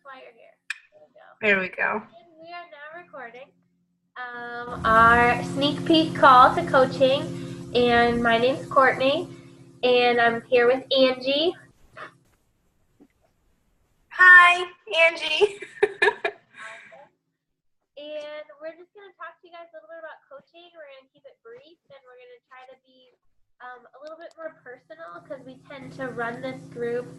why you're here. There we go. And we are now recording our sneak peek call to coaching. And my name's Courtney, and I'm here with Angie. Hi, Angie. And we're just going to talk to you guys a little bit about coaching. We're going to keep it brief, and we're going to try to be a little bit more personal because we tend to run this group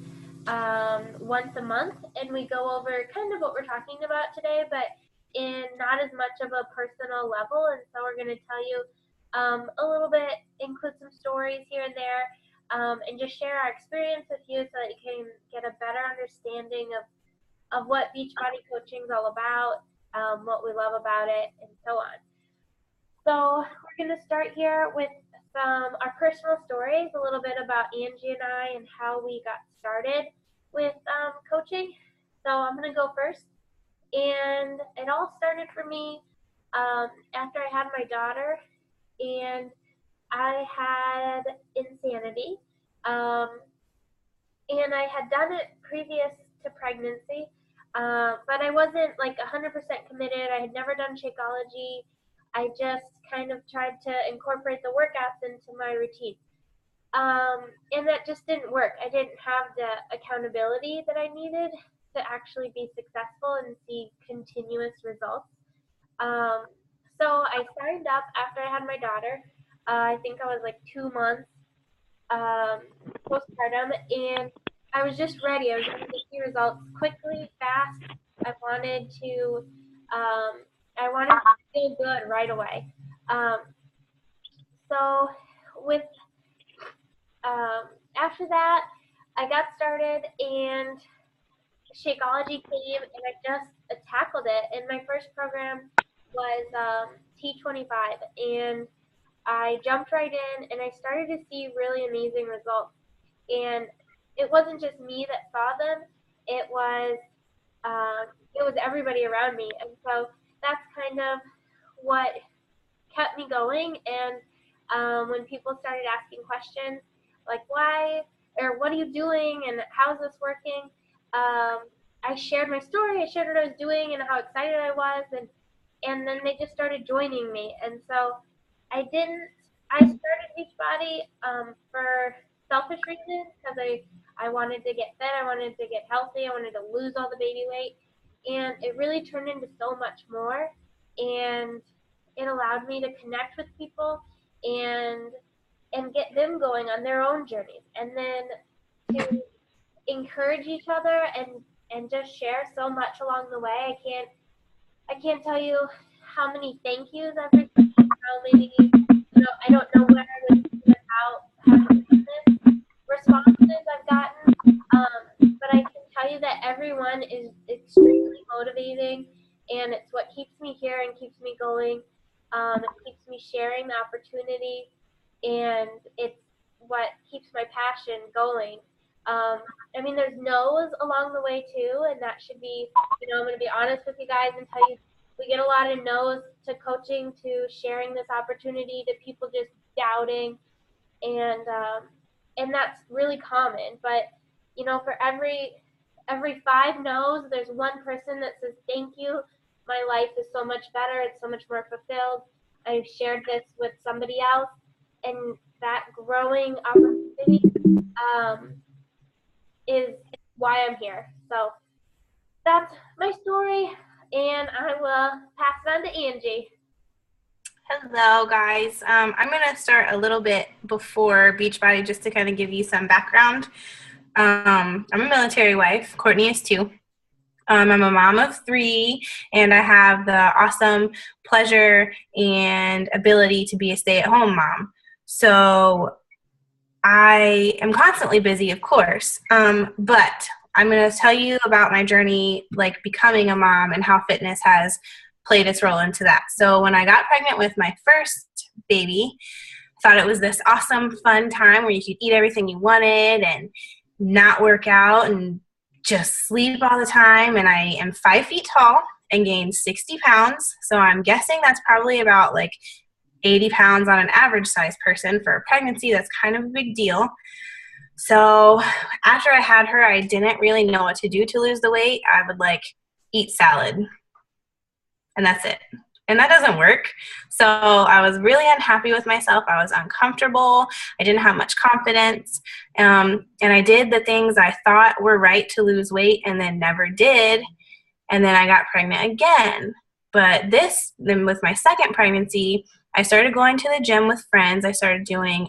once a month, and we go over kind of what we're talking about today, but in not as much of a personal level. And so we're going to tell you a little bit, include some stories here and there, and just share our experience with you so that you can get a better understanding of what Beachbody coaching is all about, what we love about it, and so on. So we're going to start here with our personal stories, a little bit about Angie and I and how we got started with coaching. So I'm going to go first. And it all started for me after I had my daughter, and I had insanity. And I had done it previous to pregnancy, but I wasn't like 100% committed. I had never done Shakeology. I just kind of tried to incorporate the workouts into my routine. And that just didn't work. I didn't have the accountability that I needed to actually be successful and see continuous results. So I signed up after I had my daughter. I think I was like 2 months postpartum, and I was just ready. I was ready to see results quickly, fast. I wanted to feel good right away. So with after that, I got started, and Shakeology came, and I just tackled it. And my first program was T25, and I jumped right in, and I started to see really amazing results. And it wasn't just me that saw them; it was everybody around me. And so that's kind of what kept me going. And when people started asking questions like why or what are you doing and how is this working, I shared my story. I shared what I was doing and how excited I was, and then they just started joining me. And so I started Beachbody for selfish reasons because I wanted to get fit, I wanted to get healthy, I wanted to lose all the baby weight, and it really turned into so much more. And it allowed me to connect with people and get them going on their own journeys, and then to encourage each other and just share so much along the way. I can't tell you how many thank yous I've received, how many, I don't know where I would be without having done this, responses I've gotten, but I can tell you that everyone is extremely motivating, and it's what keeps me here and keeps me going. It keeps me sharing the opportunity, and it's what keeps my passion going. I mean, there's no's along the way too, and that should be, I'm going to be honest with you guys and tell you, we get a lot of no's to coaching, to sharing this opportunity, to people just doubting, and that's really common. But for every 5 no's, there's one person that says thank you. My life is so much better. It's so much more fulfilled. I've shared this with somebody else, and that growing opportunity is why I'm here. So that's my story, and I will pass it on to Angie. Hello, guys. I'm going to start a little bit before Beachbody just to kind of give you some background. I'm a military wife. Courtney is too. I'm a mom of 3, and I have the awesome pleasure and ability to be a stay-at-home mom. So I am constantly busy, of course, but I'm going to tell you about my journey, like becoming a mom, and how fitness has played its role into that. So when I got pregnant with my first baby, I thought it was this awesome, fun time where you could eat everything you wanted and not work out and just sleep all the time. And I am 5 feet tall and gained 60 pounds. So I'm guessing that's probably about like 80 pounds on an average size person. For a pregnancy, that's kind of a big deal. So after I had her, I didn't really know what to do to lose the weight. I would like eat salad and that's it. And that doesn't work. So I was really unhappy with myself. I was uncomfortable. I didn't have much confidence. And I did the things I thought were right to lose weight and then never did. And then I got pregnant again. But then with my second pregnancy, I started going to the gym with friends. I started doing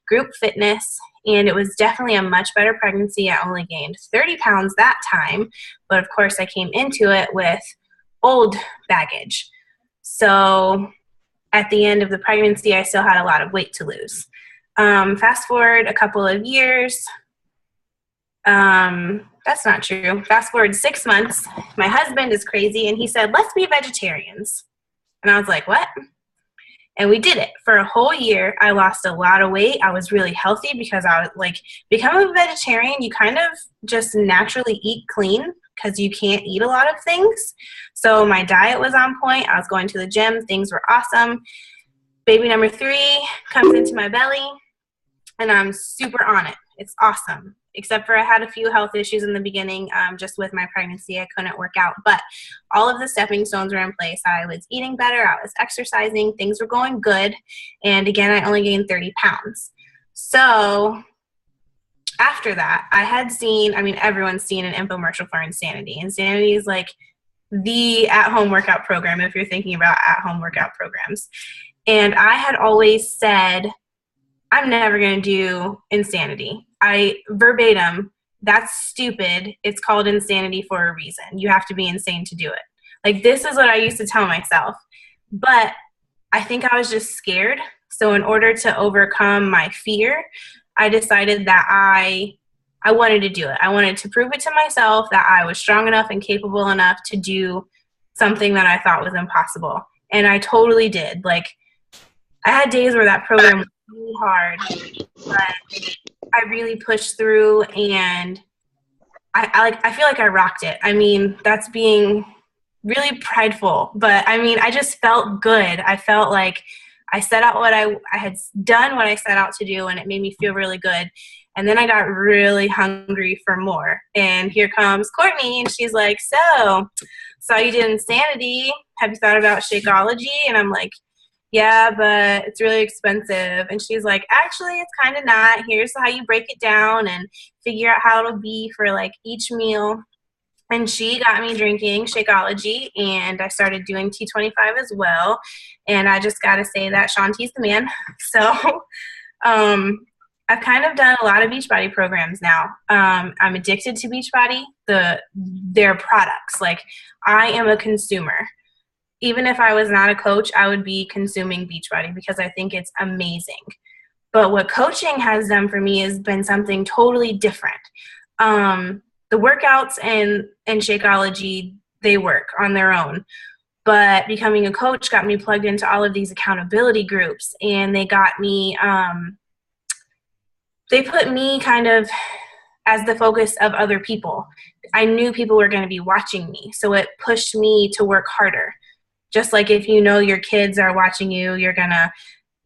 group fitness, and it was definitely a much better pregnancy. I only gained 30 pounds that time. But of course, I came into it with old baggage. So at the end of the pregnancy, I still had a lot of weight to lose. Fast forward a couple of years. That's not true. Fast forward 6 months. My husband is crazy, and he said, let's be vegetarians. And I was like, what? And we did it. For a whole year, I lost a lot of weight. I was really healthy because I was like, becoming a vegetarian, you kind of just naturally eat clean because you can't eat a lot of things. So my diet was on point. I was going to the gym. Things were awesome. Baby number 3 comes into my belly, and I'm super on it. It's awesome. Except for I had a few health issues in the beginning, just with my pregnancy. I couldn't work out. But all of the stepping stones were in place. I was eating better. I was exercising. Things were going good. And again, I only gained 30 pounds. So after that, I had seen, everyone's seen an infomercial for Insanity. Insanity is like the at-home workout program if you're thinking about at-home workout programs. And I had always said, I'm never going to do Insanity. Verbatim, that's stupid. It's called Insanity for a reason. You have to be insane to do it. Like, this is what I used to tell myself. But I think I was just scared. So in order to overcome my fear, I decided that I wanted to do it. I wanted to prove it to myself that I was strong enough and capable enough to do something that I thought was impossible. And I totally did. Like, I had days where that program was really hard, but I really pushed through, and I feel like I rocked it. That's being really prideful, but I just felt good. I felt like I set out what I had done what I set out to do, and it made me feel really good. And then I got really hungry for more. And here comes Courtney, and she's like, so you did Insanity. Have you thought about Shakeology? And I'm like, yeah, but it's really expensive. And she's like, actually, it's kind of not. Here's how you break it down and figure out how it'll be for like each meal. And she got me drinking Shakeology, and I started doing T25 as well. And I just got to say that Shaun T's the man. So I've kind of done a lot of Beachbody programs now. I'm addicted to Beachbody, their products. Like, I am a consumer. Even if I was not a coach, I would be consuming Beachbody because I think it's amazing. But what coaching has done for me has been something totally different. The workouts and Shakeology, they work on their own. But becoming a coach got me plugged into all of these accountability groups, and they got me, they put me kind of as the focus of other people. I knew people were going to be watching me, so it pushed me to work harder. Just like if you know your kids are watching you, you're going to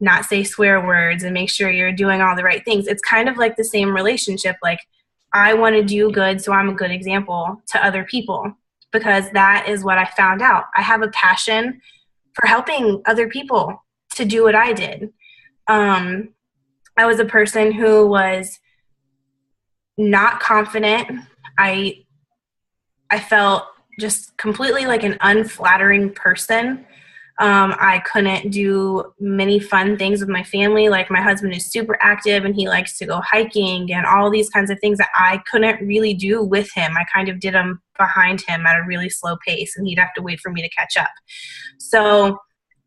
not say swear words and make sure you're doing all the right things. It's kind of like the same relationship. Like, I want to do good, so I'm a good example to other people, because that is what I found out. I have a passion for helping other people to do what I did. I was a person who was not confident. I felt just completely like an unflattering person. I couldn't do many fun things with my family. Like, my husband is super active and he likes to go hiking and all these kinds of things that I couldn't really do with him. I kind of did them behind him at a really slow pace, and he'd have to wait for me to catch up. So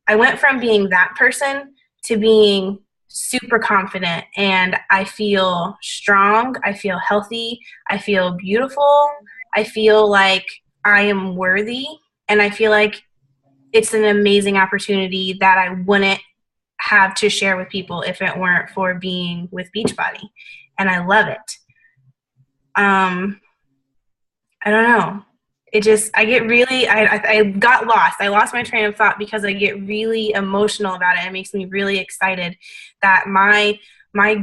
I went from being that person to being super confident, and I feel strong. I feel healthy. I feel beautiful. I feel like I am worthy, and I feel like it's an amazing opportunity that I wouldn't have to share with people if it weren't for being with Beachbody, and I love it. I don't know. I got lost. I lost my train of thought because I get really emotional about it. It makes me really excited that my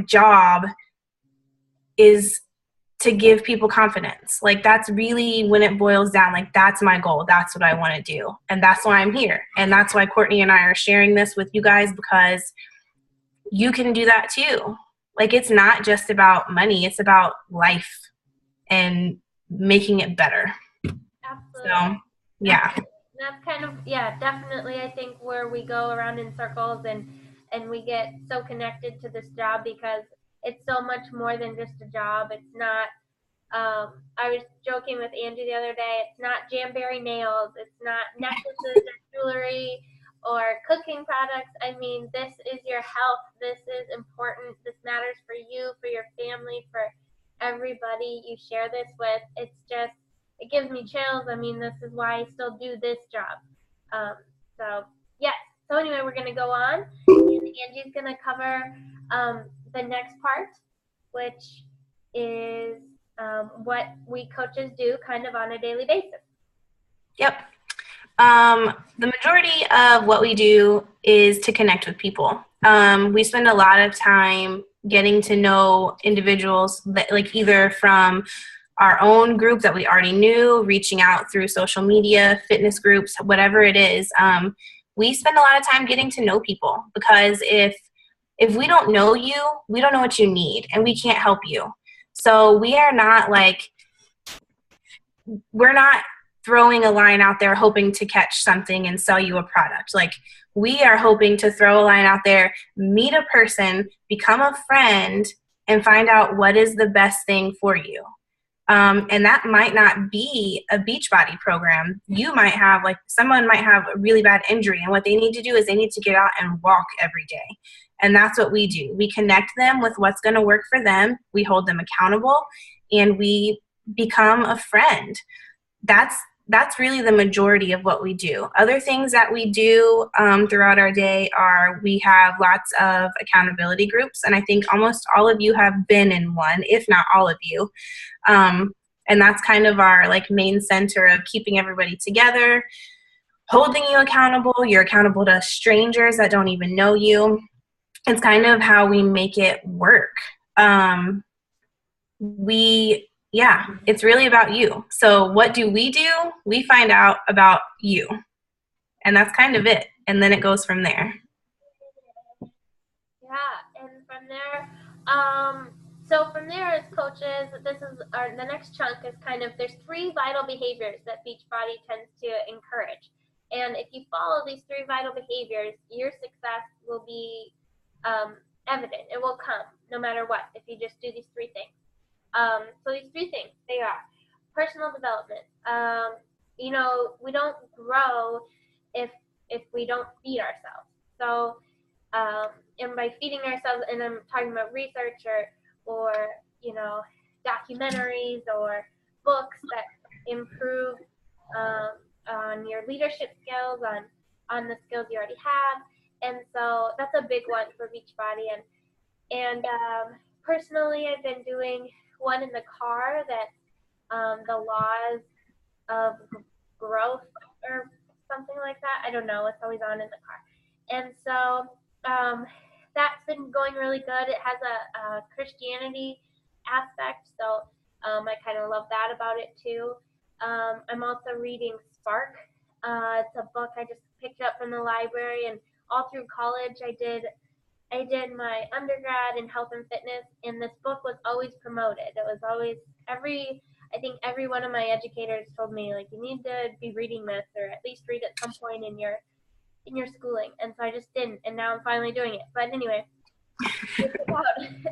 job is to give people confidence. Like, that's really when it boils down, like, that's my goal. That's what I want to do. And that's why I'm here. And that's why Courtney and I are sharing this with you guys, because you can do that too. Like, it's not just about money. It's about life and making it better. Absolutely. So, yeah. That's kind of, yeah, definitely, I think, where we go around in circles and we get so connected to this job, because it's so much more than just a job. It's not, I was joking with Angie the other day, it's not Jamberry nails, it's not necklaces or jewelry or cooking products. I mean, this is your health. This is important. This matters for you, for your family, for everybody you share this with. It's just, it gives me chills. I mean, this is why I still do this job. So, yes. So anyway, we're going to go on, and Angie's going to cover the next part, which is what we coaches do kind of on a daily basis. Yep. The majority of what we do is to connect with people. We spend a lot of time getting to know individuals that, like, either from our own group that we already knew, reaching out through social media, fitness groups, whatever it is. We spend a lot of time getting to know people, because if we don't know you, we don't know what you need, and we can't help you. So we are not like, we're not throwing a line out there hoping to catch something and sell you a product. Like, we are hoping to throw a line out there, meet a person, become a friend, and find out what is the best thing for you. And that might not be a Beachbody program. You might have, like, someone might have a really bad injury, and what they need to do is they need to get out and walk every day. And that's what we do. We connect them with what's going to work for them. We hold them accountable, and we become a friend. That's really the majority of what we do. Other things that we do throughout our day are, we have lots of accountability groups, and I think almost all of you have been in one, if not all of you. And that's kind of our, like, main center of keeping everybody together, holding you accountable. You're accountable to strangers that don't even know you. It's kind of how we make it work. Yeah, it's really about you. So what do? We find out about you. And that's kind of it. And then it goes from there. Yeah, and from there, so from there as coaches, this is the next chunk is kind of, there's 3 vital behaviors that Beachbody tends to encourage. And if you follow these 3 vital behaviors, your success will be evident. It will come no matter what, if you just do these 3 things. So these 3 things, they are personal development. You know, we don't grow if we don't feed ourselves. So, and by feeding ourselves, and I'm talking about research or you know, documentaries or books that improve on your leadership skills, on the skills you already have. And so that's a big one for Beachbody. And personally, I've been doing one in the car that the laws of growth or something like that. I don't know. It's always on in the car. And so that's been going really good. It has a Christianity aspect, so I kind of love that about it too. I'm also reading Spark. It's a book I just picked up from the library, and all through college I did my undergrad in health and fitness, and this book was always promoted. It was always I think every one of my educators told me, like, you need to be reading this, or at least read at some point in your schooling. And so I just didn't, and now I'm finally doing it. But anyway, it's about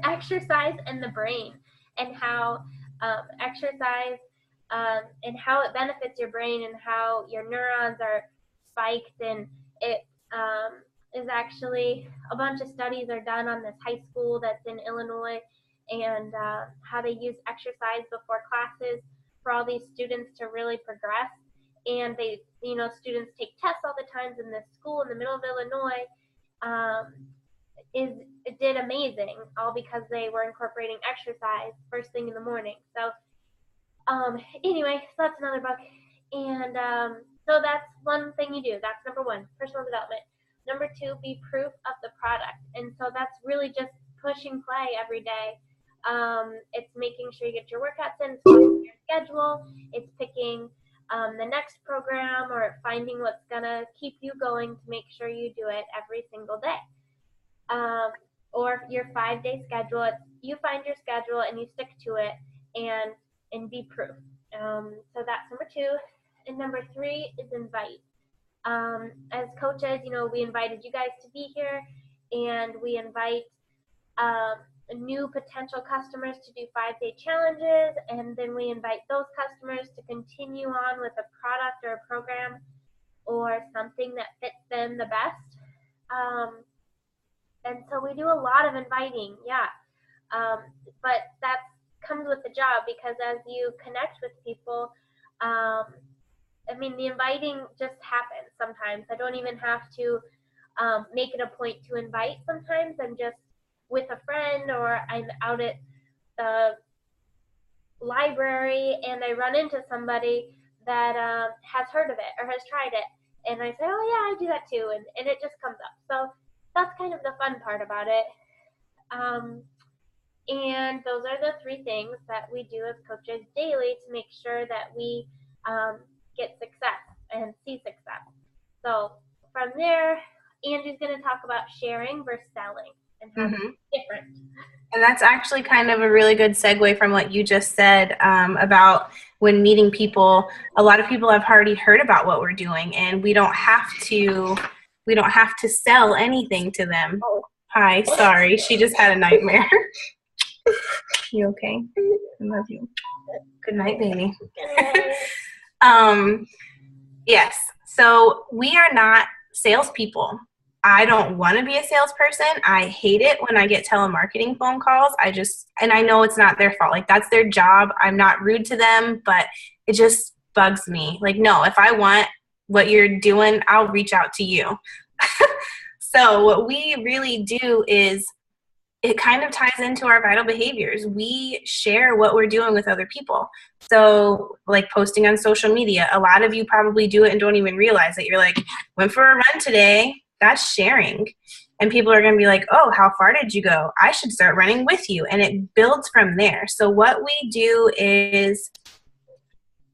exercise and the brain, and how exercise and how it benefits your brain, and how your neurons are spiked. And it is actually, a bunch of studies are done on this high school that's in Illinois, and how they use exercise before classes for all these students to really progress. And they, you know, students take tests all the time in this school in the middle of Illinois. It did amazing, all because they were incorporating exercise first thing in the morning. So anyway, so that's another book. And so that's one thing you do. That's number 1, personal development. Number 2, be proof of the product. And so that's really just push and play every day. It's making sure you get your workouts in, it's watching your schedule, it's picking the next program or finding what's going to keep you going to make sure you do it every single day. Or your 5-day schedule, it's you find your schedule and you stick to it and be proof. So that's number 2. And number 3 is invite. As coaches, we invited you guys to be here, and we invite new potential customers to do 5-day challenges, and then we invite those customers to continue on with a product or a program or something that fits them the best. And so we do a lot of inviting, but that comes with the job, because as you connect with people, the inviting just happens sometimes. I don't even have to make it a point to invite. Sometimes I'm just with a friend, or I'm out at the library and I run into somebody that has heard of it or has tried it, and I say, oh yeah, I do that too, and it just comes up. So that's kind of the fun part about it. And those are the 3 things that we do as coaches daily to make sure that we get success and see success. So from there, Andrew's going to talk about sharing versus selling and how it's different. And that's actually kind of a really good segue from what you just said about when meeting people. A lot of people have already heard about what we're doing, and we don't have to sell anything to them. Oh. Hi, sorry, she just had a nightmare. You okay? I love you. Good night, baby. Yes, so we are not salespeople. I don't want to be a salesperson. I hate it when I get telemarketing phone calls. And I know it's not their fault. Like, that's their job. I'm not rude to them, but it just bugs me. Like, no, if I want what you're doing, I'll reach out to you. So what we really do is, it kind of ties into our vital behaviors. We share what we're doing with other people. So like posting on social media, a lot of you probably do it and don't even realize that. You're like, went for a run today. That's sharing. And people are going to be like, oh, how far did you go? I should start running with you. And it builds from there. So what we do is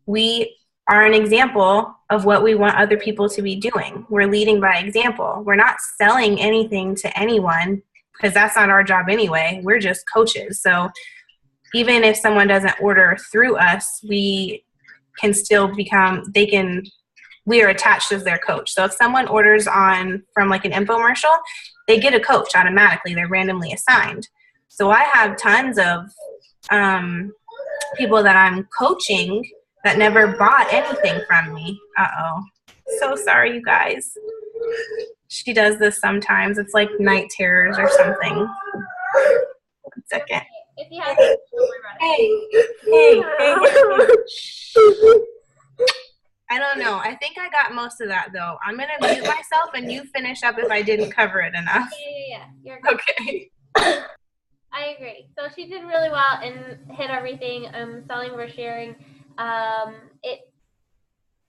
we are an example of what we want other people to be doing. We're leading by example. We're not selling anything to anyone, because that's not our job anyway. We're just coaches. So even if someone doesn't order through us, we can still we are attached as their coach. So if someone orders from like an infomercial, they get a coach automatically. They're randomly assigned. So I have tons of people that I'm coaching that never bought anything from me. Uh-oh. So sorry, you guys. She does this sometimes. It's like night terrors or something. 1 second. If you have it, don't worry about it. Hey. I don't know. I think I got most of that, though. I'm going to mute myself, and you finish up if I didn't cover it enough. Yeah. You're good. Okay. I agree. So she did really well and hit everything. Selling versus sharing.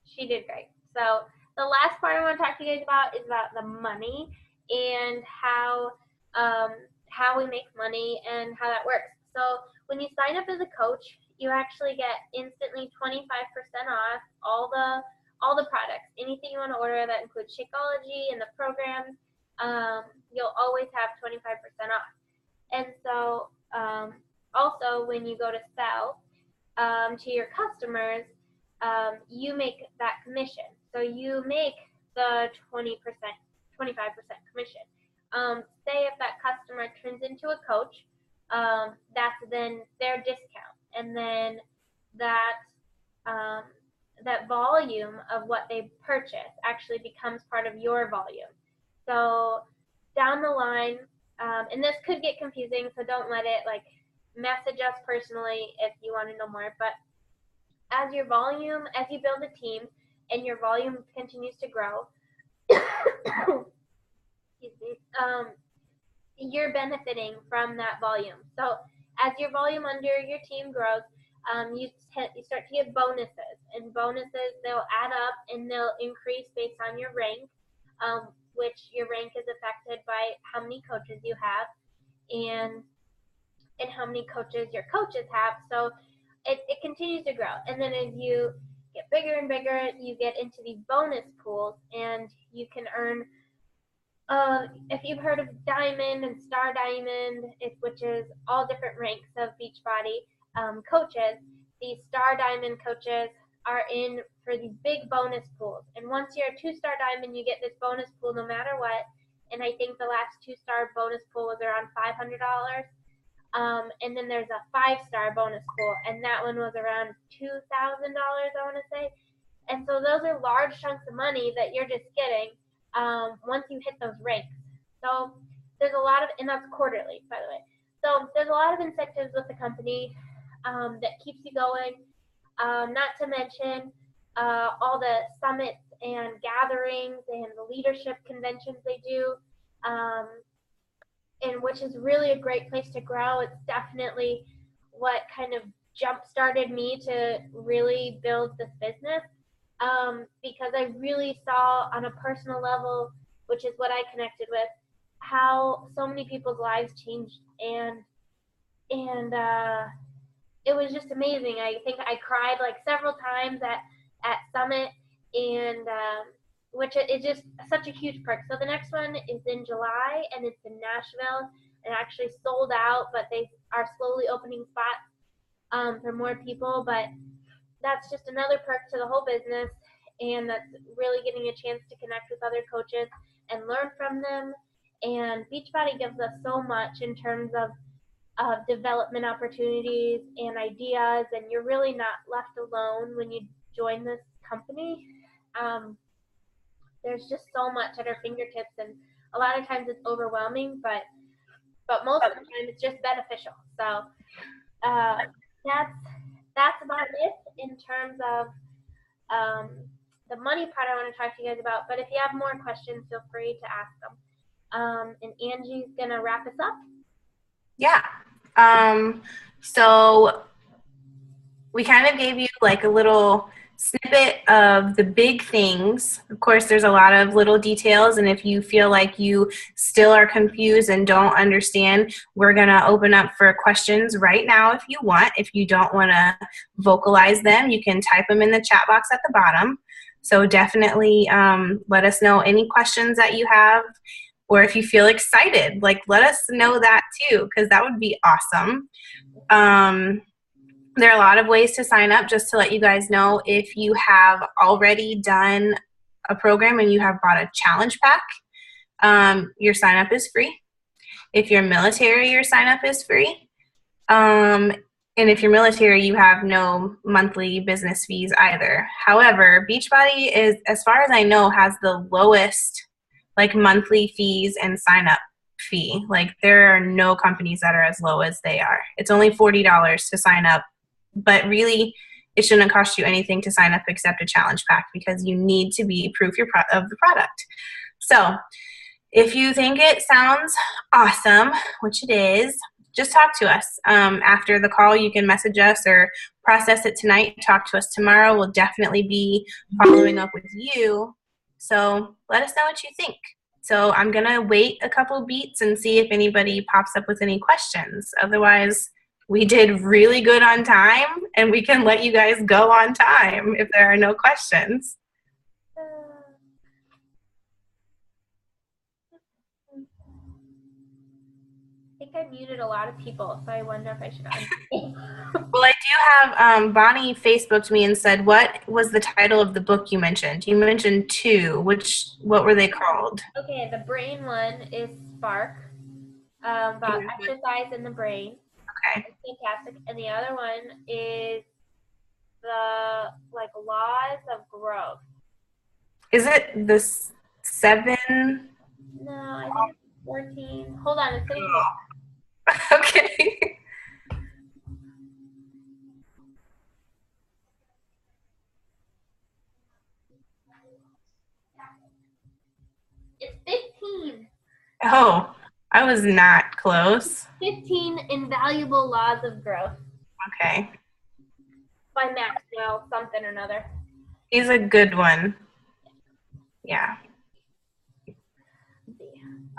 She did great. So the last part I want to talk to you guys about is about the money and how we make money and how that works. So when you sign up as a coach, you actually get instantly 25% off all the products. Anything you want to order that includes Shakeology and the programs, you'll always have 25% off. And so also when you go to sell to your customers, you make that commission. So you make the 20%, 25% commission. Say if that customer turns into a coach, that's then their discount. And then that volume of what they purchase actually becomes part of your volume. So down the line, and this could get confusing, so don't let it message us personally if you want to know more. But as you build a team and your volume continues to grow, you're benefiting from that volume. So as your volume under your team grows, you start to get bonuses, and bonuses, they'll add up and they'll increase based on your rank, which your rank is affected by how many coaches you have. And and how many coaches your coaches have. So it continues to grow. And then as you get bigger and bigger, you get into these bonus pools, and you can earn, if you've heard of Diamond and Star Diamond, which is all different ranks of Beachbody coaches, these Star Diamond coaches are in for these big bonus pools. And once you're a 2-star Diamond, you get this bonus pool no matter what. And I think the last 2-star bonus pool was around $500. And then there's a 5-star bonus pool, and that one was around $2,000, I want to say. And so those are large chunks of money that you're just getting once you hit those ranks. So there's a lot of, and that's quarterly, by the way. So there's a lot of incentives with the company that keeps you going. Not to mention all the summits and gatherings and the leadership conventions they do, and which is really a great place to grow. It's definitely what kind of jump-started me to really build this business, because I really saw on a personal level, which is what I connected with, how so many people's lives changed, and it was just amazing. I think I cried like several times at Summit, and which is just such a huge perk. So the next one is in July, and it's in Nashville, and actually sold out, but they are slowly opening spots for more people. But that's just another perk to the whole business, and that's really getting a chance to connect with other coaches and learn from them. And Beachbody gives us so much in terms of development opportunities and ideas, and you're really not left alone when you join this company. There's just so much at our fingertips, and a lot of times it's overwhelming, but most of the time it's just beneficial. So that's about it in terms of the money part I want to talk to you guys about. But if you have more questions, feel free to ask them. And Angie's gonna wrap us up. Yeah. So we kind of gave you like a little snippet of the big things. Of course, there's a lot of little details, and if you feel like you still are confused and don't understand, we're going to open up for questions right now if you want. If you don't want to vocalize them, you can type them in the chat box at the bottom. So definitely let us know any questions that you have, or if you feel excited, like let us know that too, because that would be awesome. There are a lot of ways to sign up. Just to let you guys know, if you have already done a program and you have bought a challenge pack, your sign up is free. If you're military, your sign up is free. And if you're military, you have no monthly business fees either. However, Beachbody is, as far as I know, has the lowest like monthly fees and sign up fee. Like there are no companies that are as low as they are. It's only $40 to sign up, but really it shouldn't cost you anything to sign up except a challenge pack, because you need to be proof of the product. So if you think it sounds awesome, which it is, just talk to us. After the call, you can message us or process it tonight. Talk to us tomorrow. We'll definitely be following up with you. So let us know what you think. So I'm going to wait a couple beats and see if anybody pops up with any questions. Otherwise, we did really good on time, and we can let you guys go on time if there are no questions. I think I muted a lot of people, so I wonder if I should unmute. Well, I do have Bonnie Facebooked me and said, what was the title of the book you mentioned? You mentioned two. What were they called? Okay, the brain one is Spark, about exercise in the brain. Okay. It's fantastic. And the other one is the laws of growth. Is it the 7? No, I think it's 14. Hold on, it's sitting here. Okay. It's 15. Oh, I was not close. 15 Invaluable Laws of Growth. Okay. By Maxwell something or another. He's a good one. Yeah.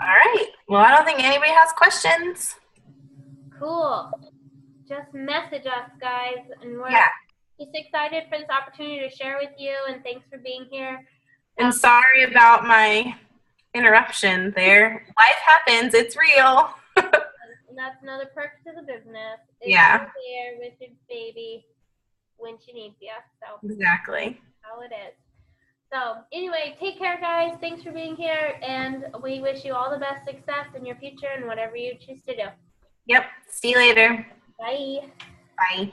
All right. Well, I don't think anybody has questions. Cool. Just message us, guys, and we're Yeah. just excited for this opportunity to share with you, and thanks for being here. And sorry about my interruption there. Life happens. It's real. And that's another perk to the business. Is Yeah. you're there with your baby when she needs you. So Exactly. how it is. So anyway, take care, guys. Thanks for being here, and we wish you all the best success in your future and whatever you choose to do. Yep. See you later. Bye. Bye.